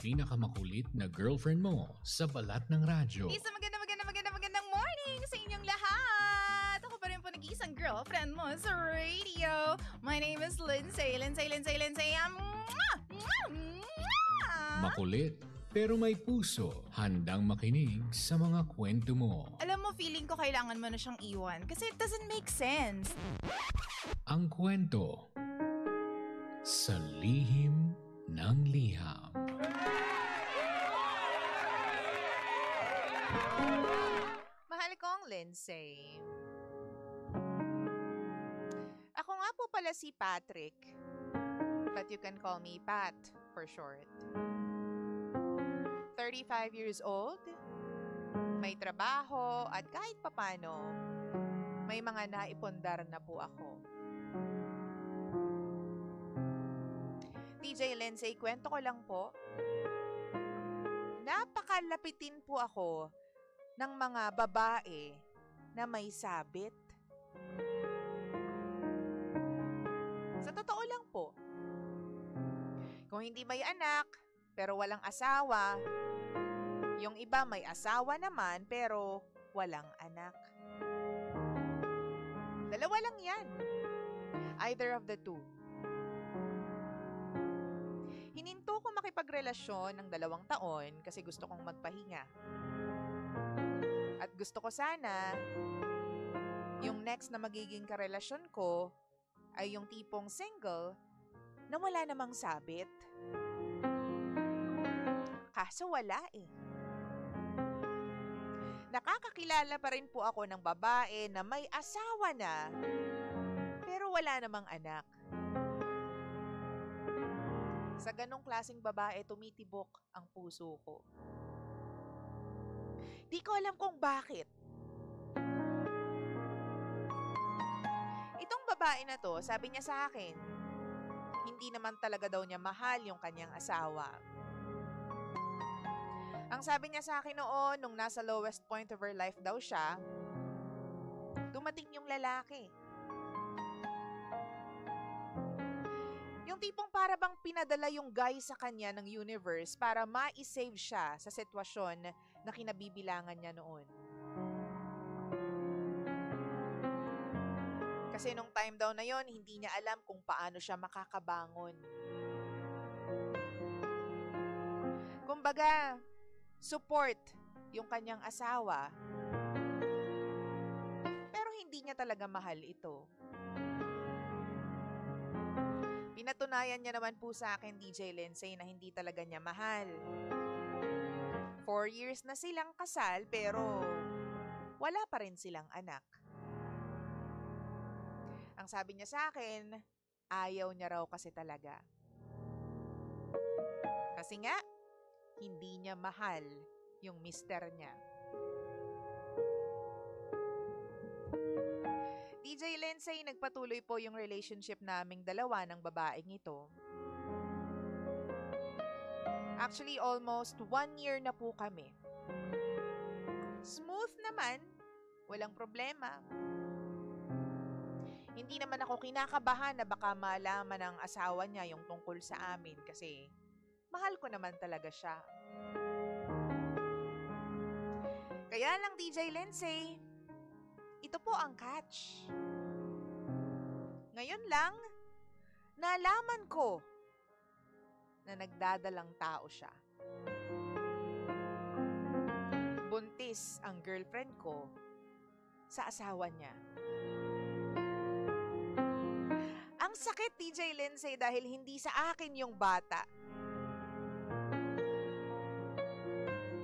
pinakamakulit na girlfriend mo sa balat ng radyo. Isang magandang morning sa inyong lahat! Ako pa rin po nag-iisang girlfriend mo sa radio. My name is Lindsay. Makulit, pero may puso. Handang makinig sa mga kwento mo. Alam mo, feeling ko kailangan mo na siyang iwan kasi it doesn't make sense. Ang kwento sa lihim ng liham. Mahal kong Lindsay. Ako nga po pala si Patrick. But you can call me Pat for short. 35 years old, may trabaho at kahit papano, may mga naipundar na po ako. DJ Lindsay, kwento ko lang po. Napakalapitin po ako ng mga babae na may sabit. Sa totoo lang po, kung hindi may anak, pero walang asawa, yung iba may asawa naman, pero walang anak. Dalawa lang yan. Either of the two. Hininto ko makipagrelasyon ng 2 taon kasi gusto kong magpahinga. At gusto ko sana, yung next na magiging karelasyon ko ay yung tipong single na wala namang sabit. Kaso wala eh. Nakakakilala pa rin po ako ng babae na may asawa na pero wala namang anak. Sa ganong klaseng babae, tumitibok ang puso ko. Di ko alam kung bakit. Itong babae na to, sabi niya sa akin, hindi naman talaga daw niya mahal yung kanyang asawa. Ang sabi niya sa akin noon, nung nasa lowest point of her life daw siya, dumating yung lalaki. Yung tipong para bang pinadala yung guy sa kanya ng universe para ma-save siya sa sitwasyon na kinabibilangan niya noon. Kasi nung time daw na yon, hindi niya alam kung paano siya makakabangon. Kumbaga, support yung kanyang asawa. Pero hindi niya talaga mahal ito. Pinatunayan niya naman po sa akin, DJ Lindsay, na hindi talaga niya mahal. 4 years na silang kasal pero wala pa rin silang anak. Ang sabi niya sa akin, ayaw niya raw kasi talaga. Kasi nga, hindi niya mahal yung mister niya. DJ Lindsay, nagpatuloy po yung relationship naming dalawa ng babaeng ito. Actually, almost 1 year na po kami. Smooth naman, walang problema. Hindi naman ako kinakabahan na baka malaman ng asawa niya yung tungkol sa amin kasi mahal ko naman talaga siya. Kaya lang, DJ Lindsay, ito po ang catch. Ngayon lang, nalaman ko na nagdadalang tao siya. Buntis ang girlfriend ko sa asawa niya. Ang sakit, DJ Lindsay, dahil hindi sa akin yung bata.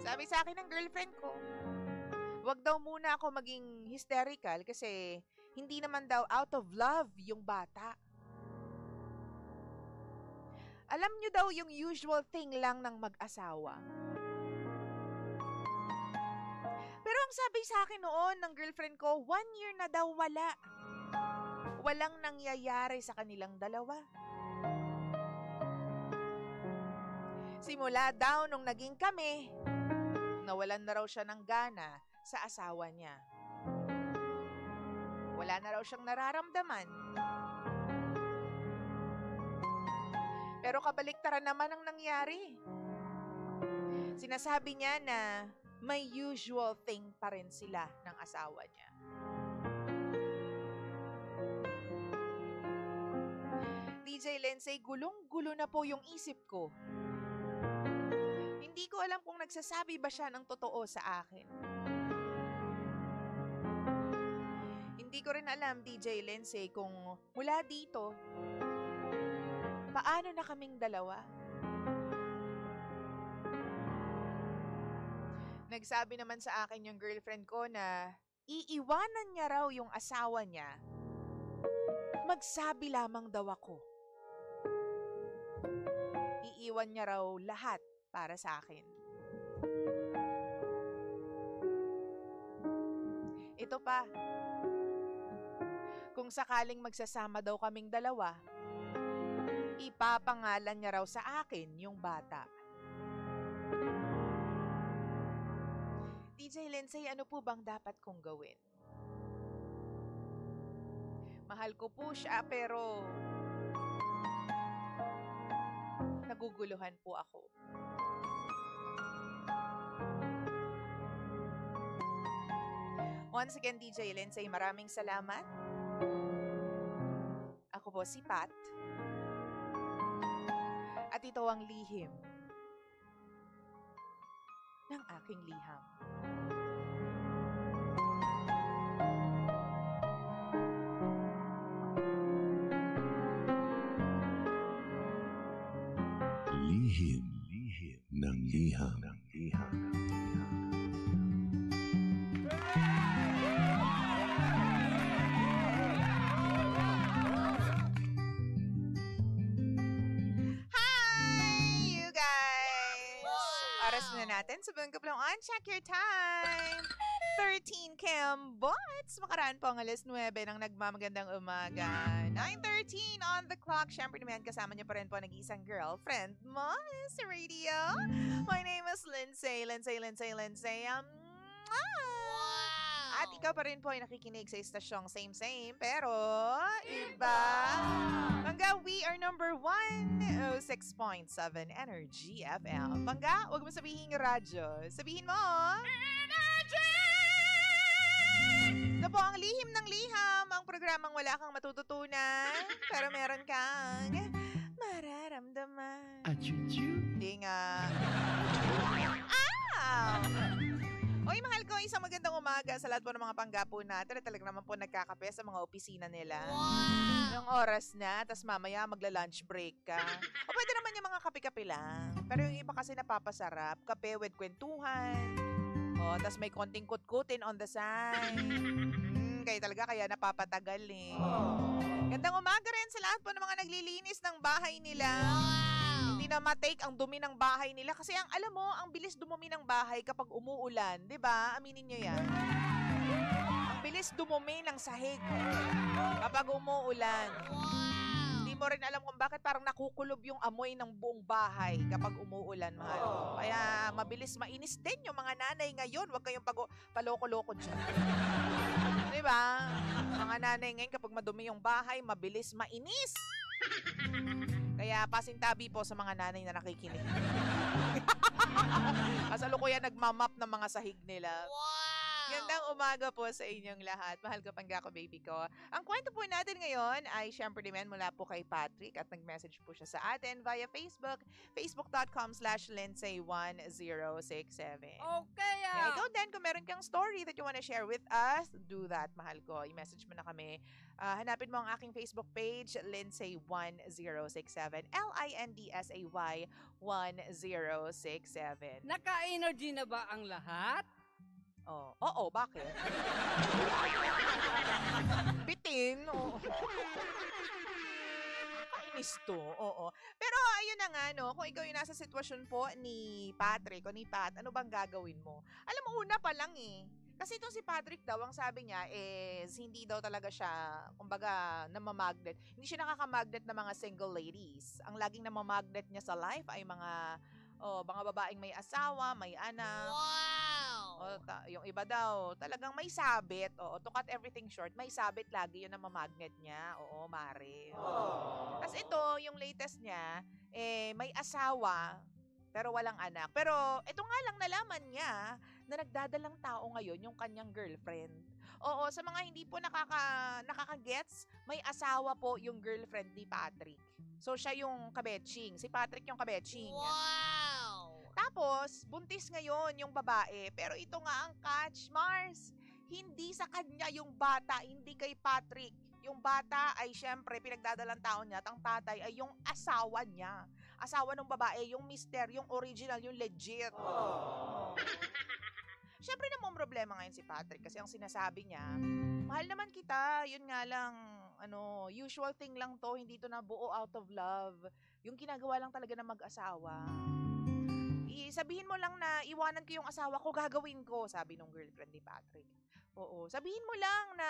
Sabi sa akin ng girlfriend ko, wag daw muna ako maging hysterical kasi hindi naman daw out of love yung bata. Alam nyo daw yung usual thing lang ng mag-asawa. Pero ang sabi sa akin noon ng girlfriend ko, 1 year na daw wala. Walang nangyayari sa kanilang dalawa. Simula daw nung naging kami, nawalan na raw siya ng gana sa asawa niya. Wala na raw siyang nararamdaman. Pero kabaliktaran naman ang nangyari. Sinasabi niya na may usual thing pa rin sila ng asawa niya. DJ Lindsay, gulong-gulo na po yung isip ko. Hindi ko alam kung nagsasabi ba siya ng totoo sa akin. Hindi ko rin alam, DJ Lindsay, kung mula dito, paano na kaming dalawa? Nagsabi naman sa akin yung girlfriend ko na iiwanan niya raw yung asawa niya. Magsabi lamang daw ako. Iiwan niya raw lahat para sa akin. Ito pa. Kung sakaling magsasama daw kaming dalawa, ipapangalan niya raw sa akin yung bata. DJ Lindsay, ano po bang dapat kong gawin? Mahal ko po siya pero naguguluhan po ako. Once again, DJ Lindsay, maraming salamat. Ako po si Pat. At ito ang lihim ng aking liham. Lihim ng liham. Natin sa buong kaplong check your time. 13 Cambots. Makaraan po ang alas 9 ng nagmamagandang umaga. 9:13 on the clock. Siyempre naman kasama niyo pa rin po nag-iisang girlfriend mo sa radio. My name is Lindsay. At ikaw pa rin po ay nakikinig sa istasyong same, pero iba. Bangga, we are number 106.7 Energy FM. Bangga, huwag mo sabihin radyo. Sabihin mo, Energy! Ito po ang lihim ng liham, ang programang wala kang matututunan, pero meron kang mararamdaman. Hindi nga. Oy, mahal ko, isang magandang umaga sa lahat po ng mga panggapo natin na talaga naman po nagkakape sa mga opisina nila. Yung oras na, tas mamaya magla-lunch break ka. O pwede naman yung mga kape-kape lang. Pero yung iba kasi napapasarap, kape with kwentuhan. O, tas may konting kutkutin on the side. Kaya napapatagal eh. Gandang umaga rin sa lahat po ng mga naglilinis ng bahay nila. Hindi na matake ang dumi ng bahay nila. Kasi alam mo, ang bilis dumumi ng bahay kapag umuulan. 'Di ba? Aminin nyo yan. Ang bilis dumumi ng sahig kapag umuulan. Hindi mo rin alam kung bakit parang nakukulob yung amoy ng buong bahay kapag umuulan, mahal. Kaya mabilis mainis din yung mga nanay ngayon. Huwag kayong paloko-loko dyan. 'Di ba? Mga nanay ngayon kapag madumi yung bahay, mabilis mainis. Kaya pasintabi po sa mga nanay na nakikinig. Kasalukuyan nagmamap ng mga sahig nila. Wow! Gandang umaga po sa inyong lahat. Mahal ko Panggako, baby ko. Ang kwento po natin ngayon ay syempre naman mula po kay Patrick at nag-message po siya sa atin via Facebook, facebook.com/Lindsay1067. Okay, Ikaw din, kung meron kang story that you wanna share with us, do that, mahal ko. I-message mo na kami. Hanapin mo ang aking Facebook page, Lindsay1067. Lindsay 1067. Naka-energy na ba ang lahat? Oo, bakit? Bitin, oo. Kainis to, oo. Pero ayun na nga, no, kung ikaw yung nasa sitwasyon po ni Patrick o ni Pat, ano bang gagawin mo? Alam mo, una pa lang eh. Kasi itong si Patrick daw, ang sabi niya is hindi daw talaga siya, kumbaga, namamagnet. Hindi siya nakakamagnet ng mga single ladies. Ang laging namamagnet niya sa life ay mga babaeng may asawa, may anak. Wow! Yung iba daw, talagang may sabit. To cut everything short, may sabit lagi yun ang mamagnet niya. Oo, mare. Tapos ito, yung latest niya, may asawa, pero walang anak. Pero ito nga lang nalaman niya na nagdadalang tao ngayon yung kanyang girlfriend. Oo, sa mga hindi po nakaka-gets, may asawa po yung girlfriend ni Patrick. So siya yung kabetching, si Patrick yung kabetching. Wow! Tapos, buntis ngayon yung babae. Pero ito nga ang catch, Mars. Hindi sa kanya yung bata, hindi kay Patrick. Yung bata ay syempre pinagdadalang tao niya at ang tatay ay yung asawa niya. Asawa ng babae, yung mister, yung original, yung legit. Syempre namang problema ngayon si Patrick kasi ang sinasabi niya, mahal naman kita, yun nga lang, usual thing lang to, hindi to nabuo out of love. Yung ginagawa lang talaga ng mag-asawa. Sabihin mo lang na iwanan ko yung asawa ko, gagawin ko, sabi nung girlfriend ni Patrick. Oo, sabihin mo lang na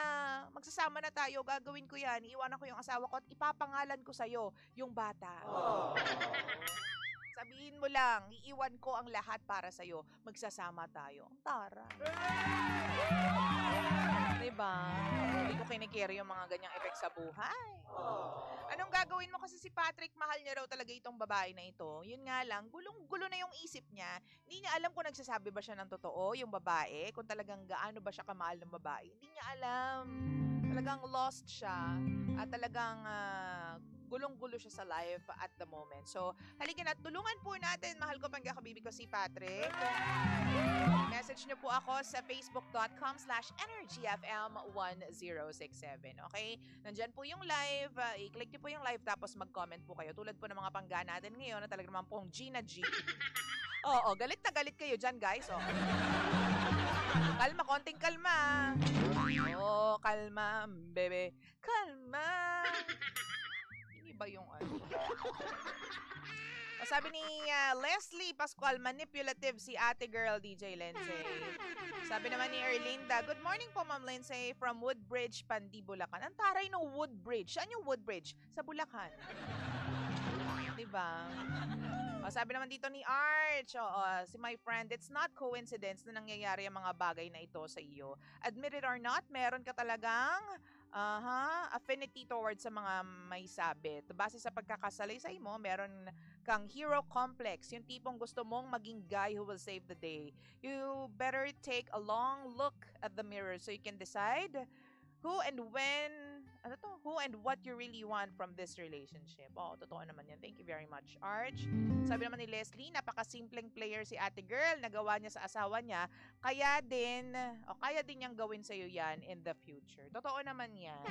magsasama na tayo, gagawin ko yan, iiwanan ko yung asawa ko at ipapangalan ko sa'yo yung bata. Sabihin mo lang, iiwan ko ang lahat para sa'yo, magsasama tayo. Ang tara. Diba? Hindi ko kinikiri yung mga ganyang effect sa buhay. Anong gagawin mo kasi si Patrick, mahal niya raw talaga itong babae na ito. Yun nga lang, gulong-gulo na yung isip niya. Hindi niya alam kung nagsasabi ba siya ng totoo, yung babae, kung talagang gaano ba siya kamahal ng babae. Hindi niya alam. Talagang lost siya at talagang gulong-gulo siya sa life at the moment. So, halika na, tulungan po natin, mahal ko pang kakabibi ko si Patrick. Message niyo po ako sa facebook.com/energyfm1067. Okay? Nandyan po yung live. I-click niyo po yung live tapos mag-comment po kayo. Tulad po ng mga pangga natin ngayon na talaga naman pong Gina G. Oo, galit na galit kayo dyan, guys. Oh. Kalma, konting kalma. Oh, kalma, bebe. Kalma. Hindi ba yung sabi ni Leslie Pascual, manipulative si ate girl DJ Lindsay. Sabi naman ni Erlinda, good morning po Ma'am Lindsay from Woodbridge, Pandi, Bulacan. Ang taray ng Woodbridge. Saan yung Woodbridge? Sa Bulacan. Diba? Sabi naman dito ni Arch, si my friend, it's not coincidence na nangyayari ang mga bagay na ito sa iyo. Admit it or not, meron ka talagang affinity towards sa mga may sabit. Base sa pagkakasalaysay mo, meron kang hero complex. Yung tipong gusto mong maging guy who will save the day. You better take a long look at the mirror so you can decide who and what you really want from this relationship. Totoo naman yan. Thank you very much, Arch. Sabi naman ni Leslie, napakasimpleng player si ate girl, nagawa niya sa asawa niya, kaya din niyang gawin sa'yo yan in the future. Totoo naman yan.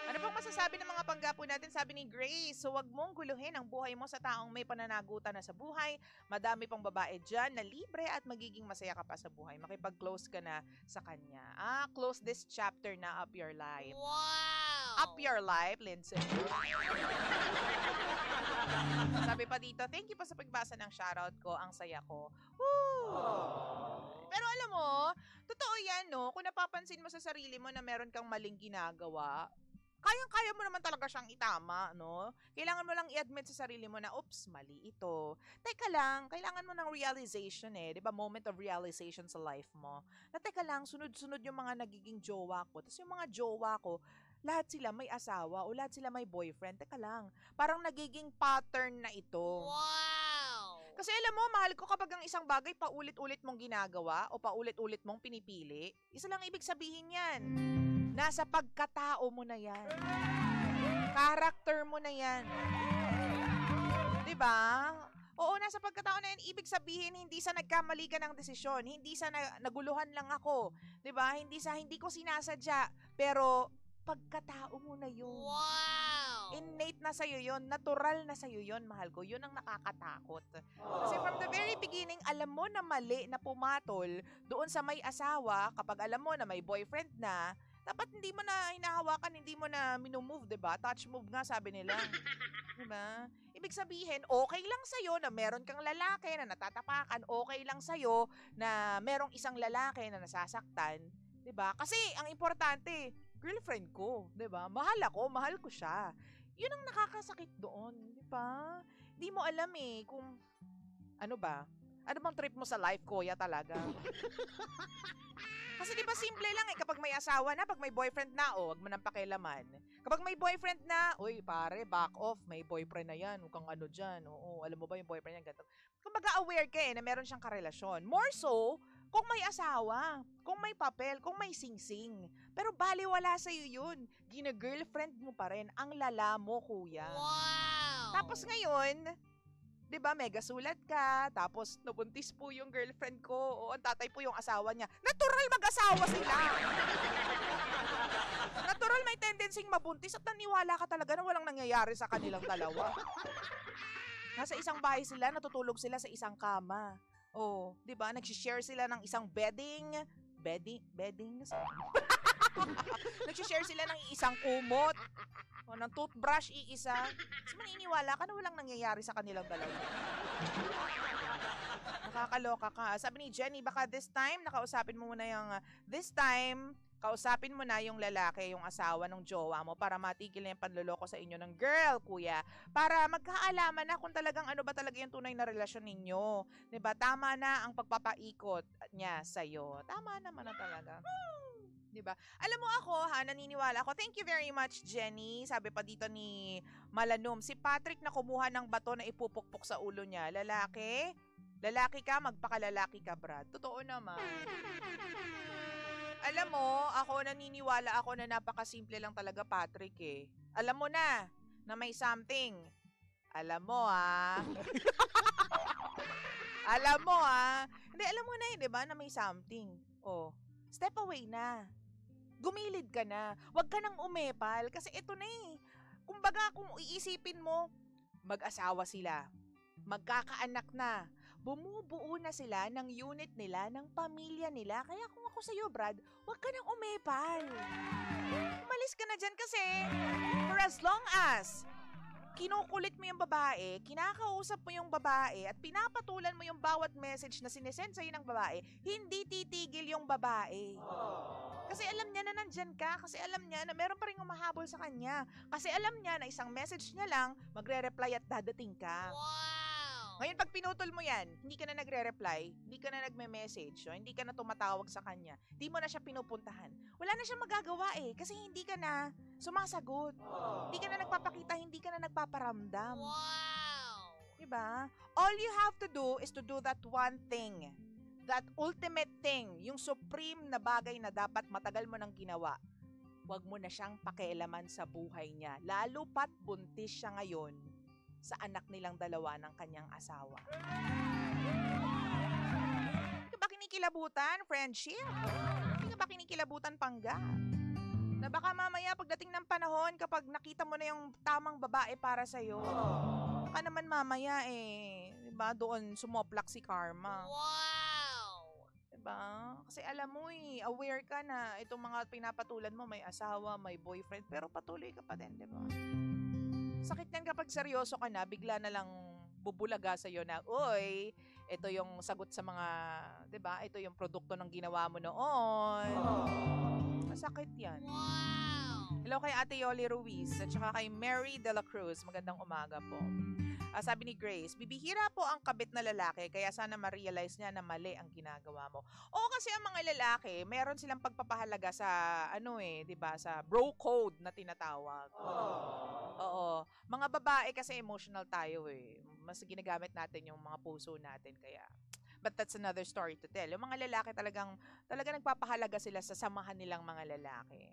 Ano pong masasabi ng mga panggapo natin? Sabi ni Grace, so wag mong guluhin ang buhay mo sa taong may pananagutan na sa buhay. Madami pang babae dyan na libre at magiging masaya ka pa sa buhay. Makipag-close ka na sa kanya. Close this chapter na Up Your Life. Wow! Up Your Life, Lindsay. Sabi pa dito, thank you pa sa pagbasa ng shoutout ko. Ang saya ko. Woo! Pero alam mo, totoo yan, no? Kung napapansin mo sa sarili mo na meron kang maling ginagawa, kayang-kaya mo naman talaga siyang itama, no? Kailangan mo lang i-admit sa sarili mo na, oops, mali ito. Teka lang, kailangan mo ng realization di ba? Moment of realization sa life mo. Na teka lang, sunod-sunod yung mga nagiging jowa ko. Tapos yung mga jowa ko, lahat sila may asawa o lahat sila may boyfriend. Teka lang, parang nagiging pattern na ito. Wow! Kasi alam mo, mahal ko kapag ang isang bagay paulit-ulit mong ginagawa o paulit-ulit mong pinipili, isa lang ibig sabihin yan. Nasa pagkatao mo na yan. Character mo na yan. Diba? Oo, nasa pagkatao na yan. Ibig sabihin, hindi sa nagkamali ka ng desisyon. Hindi sa naguluhan lang ako. Diba? Hindi ko sinasadya. Pero, pagkatao mo na yun. Wow! Innate na sa'yo yun. Natural na sa'yo yun, mahal ko. Yun ang nakakatakot. Kasi from the very beginning, alam mo na mali na pumatol doon sa may asawa, kapag alam mo na may boyfriend na, dapat hindi mo na hinahawakan, hindi mo na minumove, diba? Touch move nga, sabi nila. Diba? Ibig sabihin, okay lang sa'yo na meron kang lalaki na natatapakan, okay lang sa'yo na merong isang lalaki na nasasaktan, diba? Kasi, ang importante, girlfriend ko, diba? Mahal ako, mahal ko siya. Yun ang nakakasakit doon, diba? Hindi mo alam kung, ano bang trip mo sa life, kuya, talaga? Kasi di ba simple lang eh, kapag may asawa na, pag may boyfriend na, wag mo nang pakialaman. Kapag may boyfriend na, uy pare, back off, may boyfriend na yan, huwag kang ano dyan, oo, alam mo ba yung boyfriend yan, ganito. Kumbaga aware ka eh, na meron siyang karelasyon. More so, kung may asawa, kung may papel, kung may singsing. Pero baliwala sa'yo yun. Gina-girlfriend mo pa rin, ang lala mo, kuya. Wow! Tapos ngayon, 'di ba, mega sulat ka, tapos nabuntis po yung girlfriend ko, o ang tatay po yung asawa niya. Natural mag-asawa sila. Natural may tendency mabuntis at naniwala ka talaga na walang nangyayari sa kanilang dalawa. Nasa isang bahay sila, natutulog sila sa isang kama. Oh, 'di ba? Nag-share sila ng isang bedding. Nag-share sila ng isang kumot. O ng toothbrush, iisa. So, maniniwala ka na walang nangyayari sa kanilang dalawa. Nakakaloka ka. Sabi ni Jenny, baka this time, kausapin mo na yung lalaki, yung asawa ng jowa mo para matigil na yung panloloko sa inyo ng girl, kuya. Para magkaalaman na kung talagang ano ba talaga yung tunay na relasyon ninyo. 'Di ba? Tama na ang pagpapaikot niya sa'yo. Tama naman na talaga. Diba? Alam mo ako, naniniwala ako. Thank you very much, Jenny. Sabi pa dito ni Malanom, si Patrick na kumuha ng bato na ipupukpok sa ulo niya. Lalaki? Lalaki ka, magpakalalaki ka, Brad. Totoo naman. Alam mo, ako naniniwala ako na napakasimple lang talaga, Patrick eh. Alam mo na may something. Alam mo alam mo Hindi, alam mo na di ba, na may something. Oh, step away na. Gumilid ka na. Huwag ka nang umepal kasi ito na eh. Kumbaga kung iisipin mo, mag-asawa sila. Magkakaanak na. Bumubuo na sila ng unit nila, ng pamilya nila. Kaya kung ako sa'yo, Brad, huwag ka nang umepal. Umalis ka na dyan kasi for as long as kinukulit mo yung babae, kinakausap mo yung babae, at pinapatulan mo yung bawat message na sinesend sa'yo ng babae, hindi titigil yung babae. Kasi alam niya na nandyan ka, kasi alam niya na meron pa rin umahabol sa kanya. Kasi alam niya na isang message niya lang, magre-reply at dadating ka. Wow! Ngayon, pag pinutol mo yan, hindi ka na nagre-reply, hindi ka na nagme-message, hindi ka na tumatawag sa kanya, hindi mo na siya pinupuntahan. Wala na siyang magagawa kasi hindi ka na sumasagot. Hindi ka na nagpapakita, hindi ka na nagpaparamdam. Wow! Diba? All you have to do is to do that one thing. That ultimate thing, yung supreme na bagay na dapat matagal mo nang ginawa. Huwag mo na siyang pakialaman sa buhay niya. Lalo pat buntis siya ngayon sa anak nilang dalawa ng kanyang asawa. Hindi ka ba kinikilabutan, friendship? Hindi ka ba kinikilabutan, pangga? Na baka mamaya pagdating ng panahon, kapag nakita mo na yung tamang babae para sa'yo, baka naman mamaya diba, doon sumoplak si karma. Wow! Diba? Kasi alam mo aware ka na itong mga pinapatulan mo, may asawa, may boyfriend, pero patuloy ka pa din, diba? Sakit yan kapag seryoso ka na, bigla na lang bubulaga sa'yo na, uy, ito yung sagot sa mga, diba? Ito yung produkto ng ginawa mo noon. Masakit yan. Wow! Hello kay Ate Yoli Ruiz at saka kay Mary De La Cruz. Magandang umaga po. Sabi ni Grace, bibihira po ang kabit na lalaki kaya sana ma-realize niya na mali ang ginagawa mo. Oo, kasi ang mga lalaki, meron silang pagpapahalaga sa di ba, sa bro code na tinatawag. Oo. Mga babae kasi emotional tayo Mas ginagamit natin yung mga puso natin kaya. But that's another story to tell. Yung mga lalaki talaga nagpapahalaga sila sa samahan nilang mga lalaki.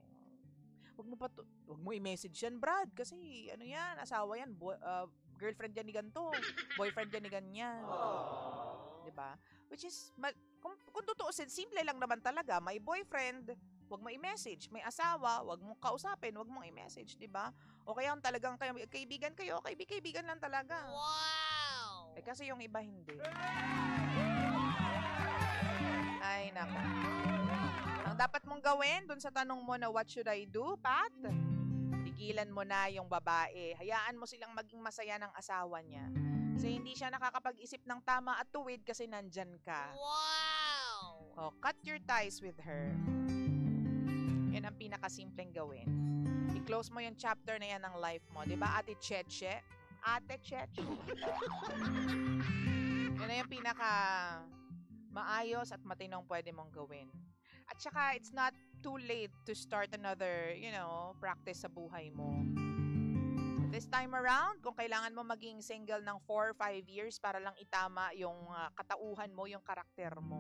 Wag mo i-message yan, Brad, kasi yan, asawa yan, girlfriend yan ni ganito, boyfriend yan ni ganyan. Diba? Which is, kung tutuusin, simple lang naman talaga. May boyfriend, wag mo i-message. May asawa, wag mong kausapin, wag mong i-message, diba? O kaya talagang kaibigan kayo, kaibigan lang talaga. Wow! Kasi yung iba hindi. Ay, nako. Ang dapat mong gawin dun sa tanong mo na what should I do, Pat? Tigilan mo na yung babae. Hayaan mo silang maging masaya ng asawa niya. Kasi hindi siya nakakapag-isip ng tama at tuwid kasi nandyan ka. Wow! Cut your ties with her. Yan ang pinakasimpleng gawin. I-close mo yung chapter na yan ng life mo. Diba, Ate Cheche? Ate Cheche. Yan na yung pinaka maayos at matinong pwede mong gawin. At saka, it's not too late to start another, practice sa buhay mo. This time around, kung kailangan mo maging single ng 4 or 5 years para lang itama yung katauhan mo, yung karakter mo,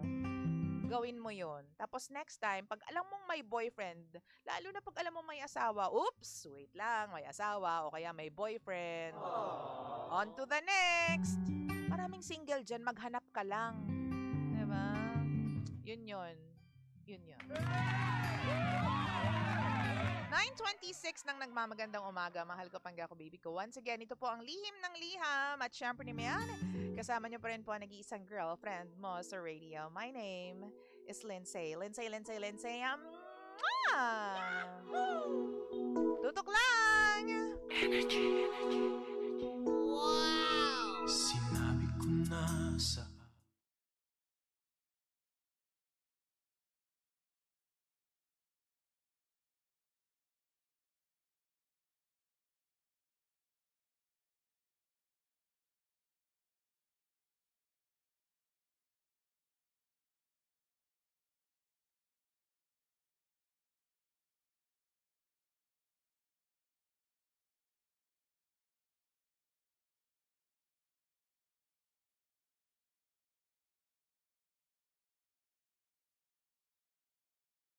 gawin mo yon. Tapos next time, pag alam mong may boyfriend, lalo na pag alam mong may asawa, oops, wait lang, may asawa o kaya may boyfriend. On to the next. Maraming single dyan, maghanap ka lang. Diba? Yun. 9:26 ng nagmamagandang umaga. Mahal ko, pangga ko, baby ko. Once again, ito po ang Lihim ng Liham. At syempre ni Mayan, kasama niyo pa rin po ang nag-iisang girlfriend mo sa radio. My name is Lindsay. Lindsay. Tutok lang! Wow! Sinabi ko na sa